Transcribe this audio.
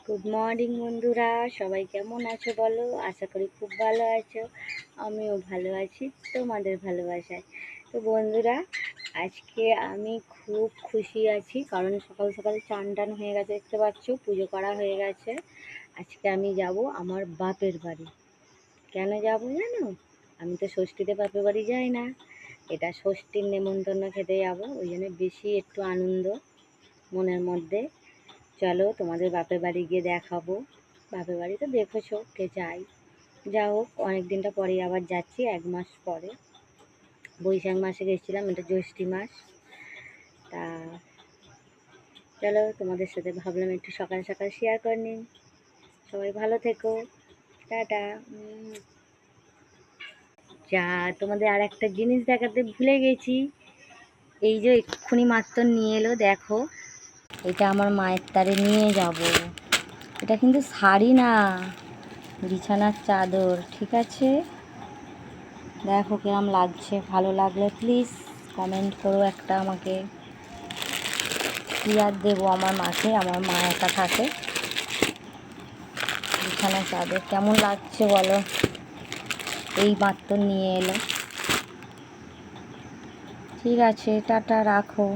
Good morning বন্ধুরা, সবাই কেমন আছো বলো? আশা করি খুব ভালো আছো। আমিও ভালো আছি তোমাদের ভালোবাসায়। তো বন্ধুরা, আজকে আমি খুব খুশি আছি, কারণ সকাল সকাল চান টান হয়ে গেছে, দেখতে পাচ্ছ পুজো করা হয়ে গেছে। আজকে আমি যাব আমার বাপের বাড়ি। কেন যাব জানো? আমি তো ষষ্ঠীতে বাপের বাড়ি যাই না, এটা ষষ্ঠীর নেমন্তন্ন খেতে যাব, ওই জন্য বেশি একটু আনন্দ মনের মধ্যে। চলো তোমাদের বাপের বাড়ি গিয়ে দেখাবো। বাপের বাড়ি তো দেখেছো কে যাই, যা হোক অনেক দিনটা পরে আবার যাচ্ছি, 1 মাস পরে। বৈশাখ মাসে গেছিলাম, এটা জ্যৈষ্ঠী মাস। তা চলো তোমাদের সাথে ভাবলাম একটু সকাল সকাল শেয়ার করে নিন। সবাই ভালো থেকো, টাটা। যা, তোমাদের আর একটা জিনিস দেখাতে ভুলে গেছি। এই যে এক্ষুনি মাত্র নিয়ে এলো, দেখো এটা আমার মায়ের তারে নিয়ে যাব। এটা কিন্তু শাড়ি না, বিছানার চাদর, ঠিক আছে? দেখো কিরম লাগছে, ভালো লাগলে প্লিজ কমেন্ট করো একটা আমাকে। কি আর দেবো আমার মাকে, আমার মা একা থাকে। বিছানার চাদর কেমন লাগছে বলো? এই মাত্র নিয়ে এলো। ঠিক আছে, টাটা, রাখো।